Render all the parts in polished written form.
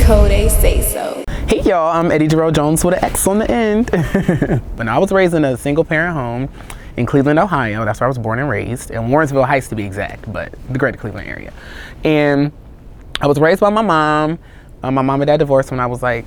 Coday, Sayso. Hey y'all, I'm Jarel Jones with an X on the end. But no, I was raised in a single parent home in Cleveland, Ohio. That's where I was born and raised, in Warrensville Heights to be exact, but the greater Cleveland area. And I was raised by my mom. My mom and dad divorced when I was like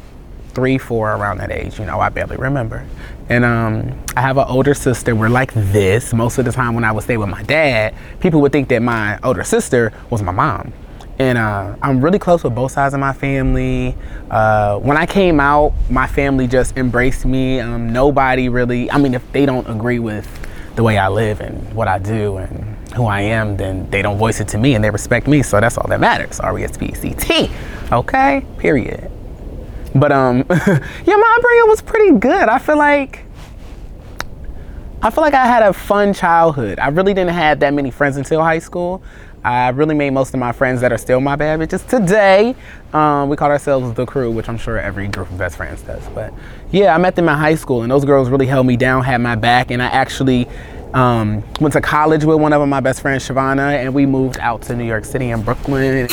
3, 4, around that age. You know, I barely remember. And I have an older sister. We're like this. Most of the time when I would stay with my dad, people would think that my older sister was my mom. And I'm really close with both sides of my family. When I came out, my family just embraced me. Nobody really, I mean, if they don't agree with the way I live and what I do and who I am, then they don't voice it to me and they respect me. So that's all that matters. R-E-S-P-E-C-T. Okay, period. But yeah, my upbringing was pretty good. I feel like I had a fun childhood. I really didn't have that many friends until high school. I really made most of my friends that are still my bad bitches today. We called ourselves The Crew, which I'm sure every group of best friends does. But yeah, I met them in high school and those girls really held me down, had my back. And I actually went to college with one of my best friends, Shavana, and we moved out to New York City and Brooklyn.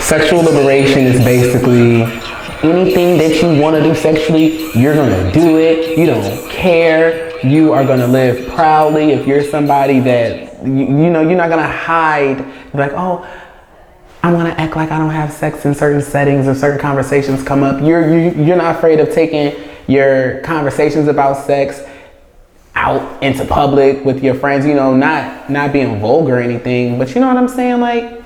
Sexual liberation is basically anything that you want to do sexually, you're going to do it. You don't care. You are going to live proudly. If you're somebody that, you know, you're not going to hide. Like, oh, I want to act like I don't have sex in certain settings or certain conversations come up. You're not afraid of taking your conversations about sex out into public with your friends, you know, not being vulgar or anything, but you know what I'm saying? Like,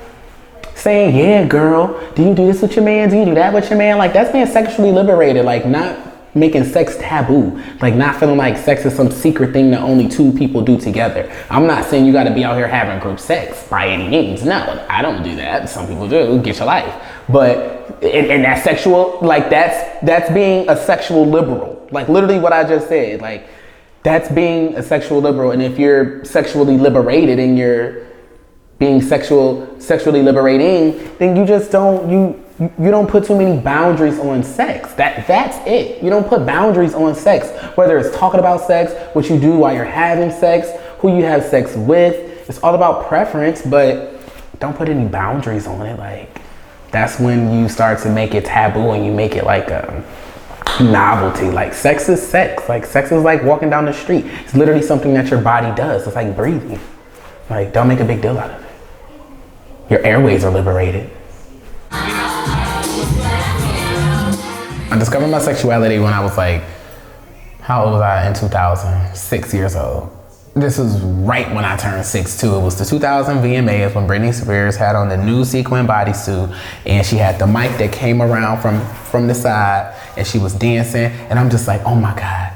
saying, yeah, girl, do you do this with your man? Do you do that with your man? Like, that's being sexually liberated. Like, not making sex taboo. Like, not feeling like sex is some secret thing that only 2 people do together. I'm not saying you got to be out here having group sex by any means. No, I don't do that. Some people do. Get your life. But, and that's sexual, like, that's being a sexual liberal. Like, literally what I just said. Like, that's being a sexual liberal. And if you're sexually liberated and you're being sexually liberating, then you just don't, you don't put too many boundaries on sex. That's it. You don't put boundaries on sex, whether it's talking about sex, what you do while you're having sex, who you have sex with. It's all about preference, but don't put any boundaries on it. Like, that's when you start to make it taboo and you make it like a novelty. Like, sex is sex. Like, sex is like walking down the street. It's literally something that your body does. It's like breathing. Like, don't make a big deal out of it. Your airways are liberated. I discovered my sexuality when I was like, how old was I in 2000? 6 years old. This was right when I turned 6 too. It was the 2000 VMAs when Britney Spears had on the new sequin bodysuit and she had the mic that came around from the side and she was dancing and I'm just like, oh my God.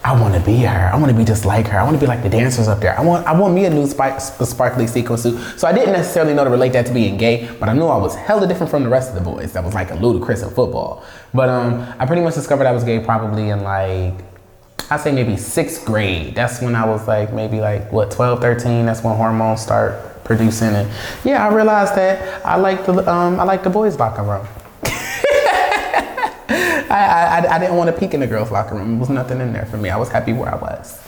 I want to be her. I want to be just like her. I want to be like the dancers up there. I want me a new sparkly sequin suit. So I didn't necessarily know to relate that to being gay, but I knew I was hella different from the rest of the boys. That was like a ludicrous in football. But I pretty much discovered I was gay probably in like, I'd say maybe 6th grade. That's when I was like maybe like what, 12, 13. That's when hormones start producing. And yeah, I realized that I like the boys' locker room. I didn't want to peek in the girls' locker room. There was nothing in there for me. I was happy where I was.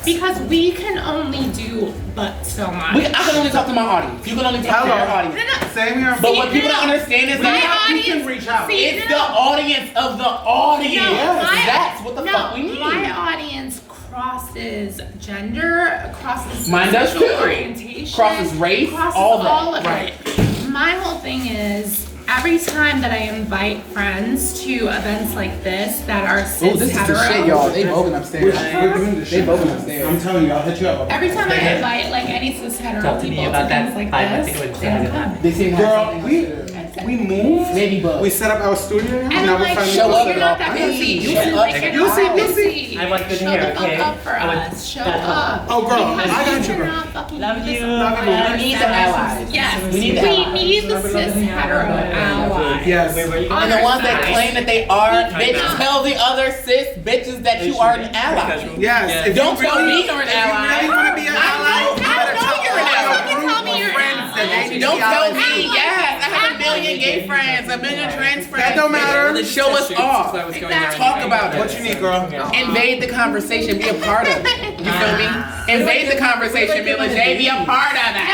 Because we can only do but so much. I can only talk to my audience. You can only talk to your audience. No. Same here. But what people don't understand is that you can reach out. It's the audience of the audience. That's what the fuck we need. My audience crosses gender, crosses mine does sexual too. orientation, Crosses race, crosses all of that. it. My whole thing is, every time that I invite friends to events like this that are cis this hetero, is the shit, y'all. They voting upstairs. They voting upstairs. I'm telling you, I'll hit you up. every time I invite like any cis hetero people to things like this, they don't come. They seem Girl, we moved. Maybe bug. We set up our studio. And now I'm like, finally show up. you're not that busy. You'll You're see. like, you're You'll not see. that You'll see. busy. I want good Show hair, the fuck okay? up for us. Show up. Oh, girl, Because I got you, you're girl. not fucking Love doing you. this. We need the allies. Yes, We need the allies. the cis hetero allies. Yes. And the ones that claim that they are, bitch, tell the other cis bitches that you are an ally. Yes. If Don't you tell really, me you're an if ally. you really want to be an ally, you better know you're an ally. tell Tell me you're an friends that they need to Don't be tell allies. me, yes, I have a million gay friends, a million trans friends. That don't matter. Show us off. Exactly. Talk about it. What you need, girl? Invade the conversation, be a part of it. You feel me? Invade the conversation, Mila J. Be a part of that.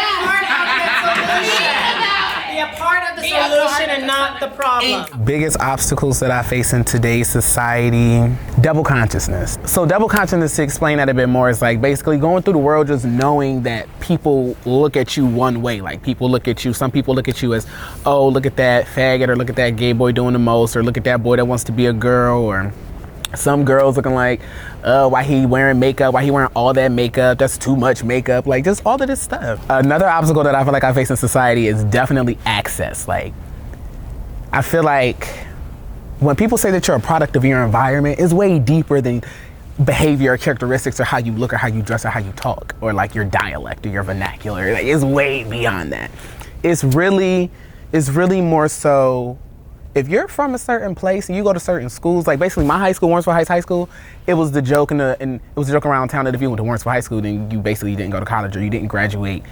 Be a part of the solution and not the problem. Biggest obstacles that I face in today's society, double consciousness. So double consciousness, to explain that a bit more, is like basically going through the world just knowing that people look at you one way. Like people look at you, some people look at you as, oh, look at that faggot, or look at that gay boy doing the most, or look at that boy that wants to be a girl, or some girls looking like, why he wearing makeup, why he wearing all that makeup, that's too much makeup, like just all of this stuff. Another obstacle that I feel like I face in society is definitely access. Like, I feel like when people say that you're a product of your environment, it's way deeper than behavior or characteristics or how you look or how you dress or how you talk or like your dialect or your vernacular. Like, it's way beyond that. It's really more so, if you're from a certain place and you go to certain schools, like basically my high school, Warrensville Heights High School, it was the joke and it was the joke around town that if you went to Warrensville High School, then you basically didn't go to college or you didn't graduate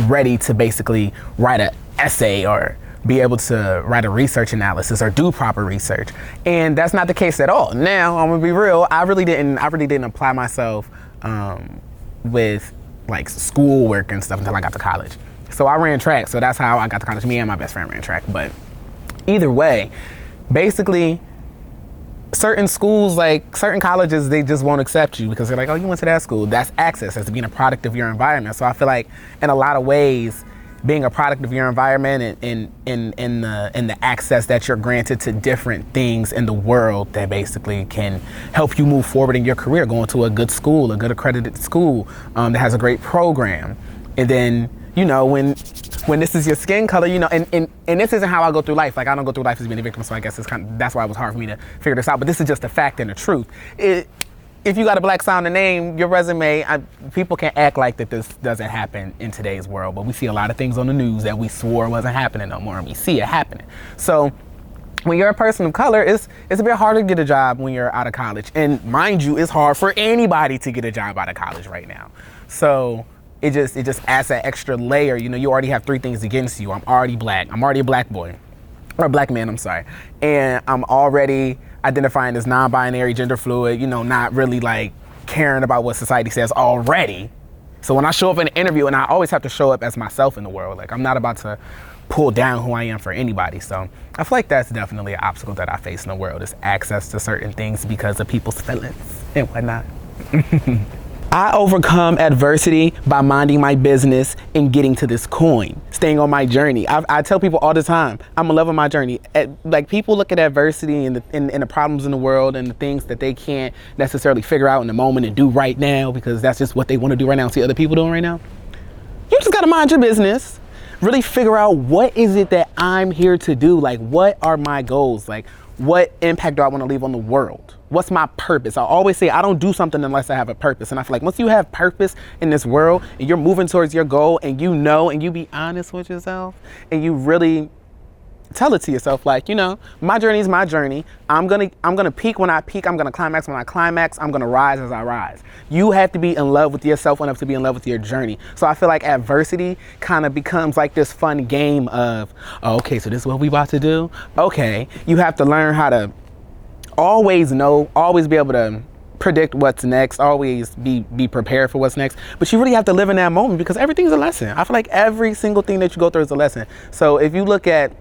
ready to basically write an essay or be able to write a research analysis or do proper research. And that's not the case at all. Now, I'm gonna be real, I really didn't apply myself with like schoolwork and stuff until I got to college. So I ran track, so that's how I got to college. Me and my best friend ran track, but either way, basically, certain schools, like certain colleges, they just won't accept you because they're like, oh, you went to that school. That's access, as being a product of your environment. So I feel like in a lot of ways, being a product of your environment and the access that you're granted to different things in the world that basically can help you move forward in your career, going to a good school, a good accredited school that has a great program. And then, you know, when this is your skin color, you know, and this isn't how I go through life. Like, I don't go through life as being a victim, so I guess that's why it was hard for me to figure this out. But this is just a fact and the truth. If you got a black sounding name, your resume, people can act like that this doesn't happen in today's world, but we see a lot of things on the news that we swore wasn't happening no more, and we see it happening. So when you're a person of color, it's a bit harder to get a job when you're out of college. And mind you, it's hard for anybody to get a job out of college right now. So it just adds that extra layer. You know, you already have 3 things against you. I'm already black. I'm already a black boy. Or a black man, I'm sorry. And I'm already identifying as non-binary, gender fluid, you know, not really like caring about what society says already. So when I show up in an interview, and I always have to show up as myself in the world, like I'm not about to pull down who I am for anybody. So I feel like that's definitely an obstacle that I face in the world, is access to certain things because of people's feelings and whatnot. I overcome adversity by minding my business and getting to this coin, staying on my journey. I tell people all the time, I'm loving my journey. Like, people look at adversity and the problems in the world and the things that they can't necessarily figure out in the moment and do right now because that's just what they want to do right now and see other people doing right now. You just gotta mind your business. Really figure out, what is it that I'm here to do? Like, what are my goals? Like, what impact do I want to leave on the world? What's my purpose? I always say I don't do something unless I have a purpose. And I feel like once you have purpose in this world and you're moving towards your goal and you know, and you be honest with yourself and you really tell it to yourself, like, you know, my journey is my journey. I'm gonna peak when I peak. I'm gonna climax when I climax. I'm gonna rise as I rise. You have to be in love with yourself enough to be in love with your journey. So I feel like adversity kind of becomes like this fun game of, oh, okay, so this is what we about to do. Okay, you have to learn how to always know, always be able to predict what's next, always be prepared for what's next. But you really have to live in that moment because everything's a lesson. I feel like every single thing that you go through is a lesson. So if you look at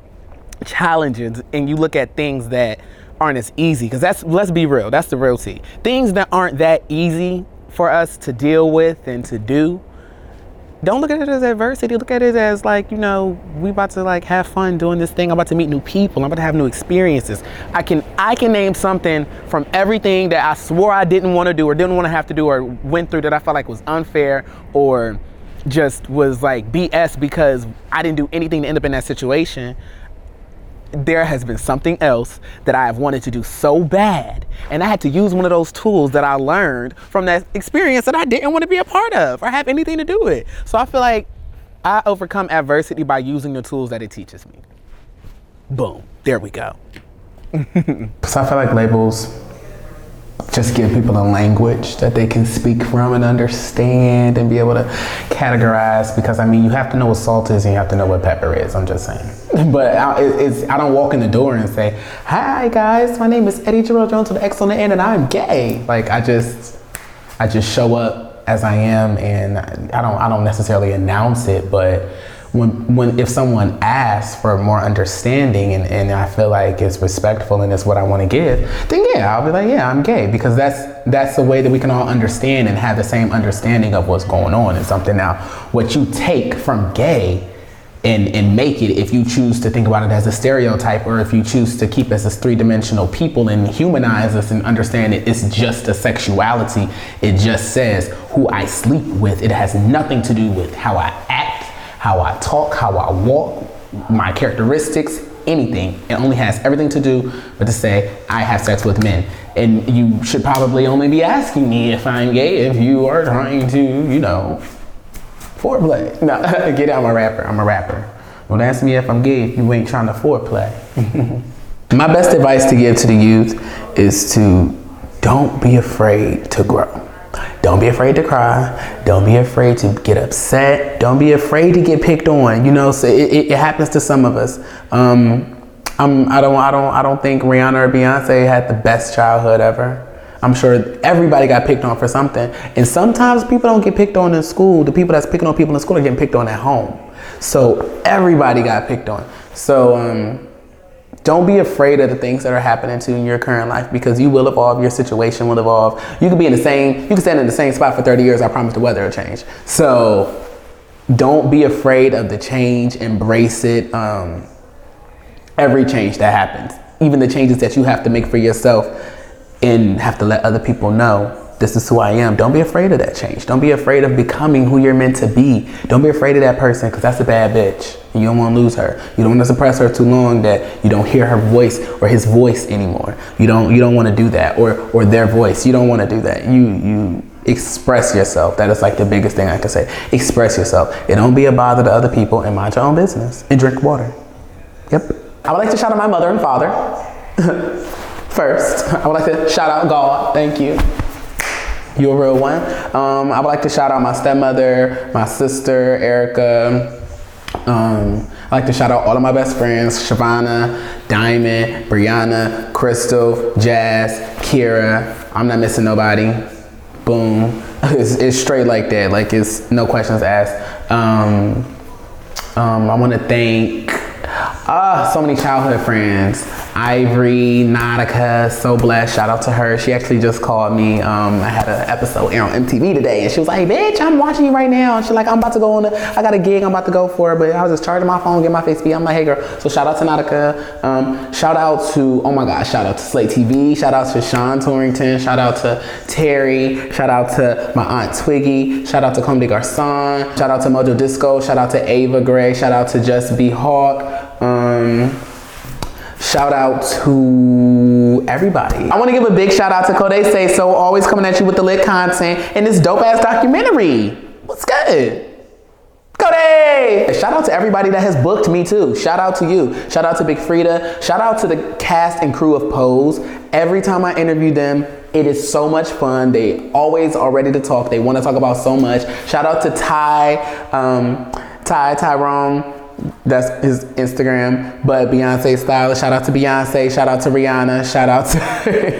challenges and you look at things that aren't as easy, because let's be real, that's the real tea. Things that aren't that easy for us to deal with and to do, don't look at it as adversity. Look at it as like, you know, we about to like have fun doing this thing. I'm about to meet new people. I'm about to have new experiences. I can name something from everything that I swore I didn't want to do or didn't want to have to do or went through that I felt like was unfair or just was like BS because I didn't do anything to end up in that situation. There has been something else that I have wanted to do so bad, and I had to use one of those tools that I learned from that experience that I didn't want to be a part of or have anything to do with. So I feel like I overcome adversity by using the tools that it teaches me. Boom, there we go. So I feel like labels just give people a language that they can speak from and understand and be able to categorize, because I mean, you have to know what salt is and you have to know what pepper is, I'm just saying. But I don't walk in the door and say, hi guys, my name is Jarel Jones with the X on the end and I'm gay. Like, I just I just show up as I am, and I don't necessarily announce it, but if someone asks for more understanding and I feel like it's respectful and it's what I want to give, then yeah, I'll be like, yeah, I'm gay, because that's the way that we can all understand and have the same understanding of what's going on in something. Now, what you take from gay and make it, if you choose to think about it as a stereotype, or if you choose to keep us as three-dimensional people and humanize us and understand it's just a sexuality, it just says who I sleep with. It has nothing to do with how I act, how I talk, how I walk, my characteristics, anything. It only has everything to do with to say I have sex with men. And you should probably only be asking me if I'm gay if you are trying to, foreplay. No, get out, I'm a rapper. Don't ask me if I'm gay if you ain't trying to foreplay. My best advice to give to the youth is to don't be afraid to grow. Don't be afraid to cry. Don't be afraid to get upset. Don't be afraid to get picked on. So it happens to some of us. I don't think Rihanna or Beyonce had the best childhood ever. I'm sure everybody got picked on for something. And sometimes people don't get picked on in school. The people that's picking on people in school are getting picked on at home. So everybody got picked on. So don't be afraid of the things that are happening to you in your current life, because you will evolve, your situation will evolve. You can stand in the same spot for 30 years, I promise the weather will change. So don't be afraid of the change, embrace it. Every change that happens, even the changes that you have to make for yourself and have to let other people know, this is who I am. Don't be afraid of that change. Don't be afraid of becoming who you're meant to be. Don't be afraid of that person, because that's a bad bitch. You don't want to lose her. You don't want to suppress her too long that you don't hear her voice or his voice anymore. You don't want to do that, or their voice. You don't want to do that. You express yourself. That is like the biggest thing I can say. Express yourself. And don't be a bother to other people, and mind your own business and drink water. Yep. I would like to shout out my mother and father. First, I would like to shout out God. Thank you. You're a real one. I would like to shout out my stepmother, my sister, Erica. I'd like to shout out all of my best friends, Shavana, Diamond, Brianna, Crystal, Jazz, Kira. I'm not missing nobody. Boom. It's straight like that. Like, it's no questions asked. I want to thank so many childhood friends. Ivory, Nautica, so blessed. Shout out to her. She actually just called me. I had an episode air on MTV today, and she was like, bitch, I'm watching you right now. And she's like, I got a gig I'm about to go for, but I was just charging my phone, get my face beat. I'm like, hey girl. So shout out to Nautica. Shout out to Slate TV. Shout out to Sean Torrington. Shout out to Terry. Shout out to my aunt Twiggy. Shout out to Comme des Garçons. Shout out to Mojo Disco. Shout out to Ava Gray. Shout out to Just Be Hawk. Shout out to everybody. I want to give a big shout out to Coday Sayso, always coming at you with the lit content and this dope ass documentary. What's good? Coday! Shout out to everybody that has booked me too. Shout out to you. Shout out to Big Frida. Shout out to the cast and crew of Pose. Every time I interview them, it is so much fun. They always are ready to talk. They want to talk about so much. Shout out to Tyrone. That's his Instagram, but Beyonce style. Shout out to Beyonce. Shout out to Rihanna. Shout out to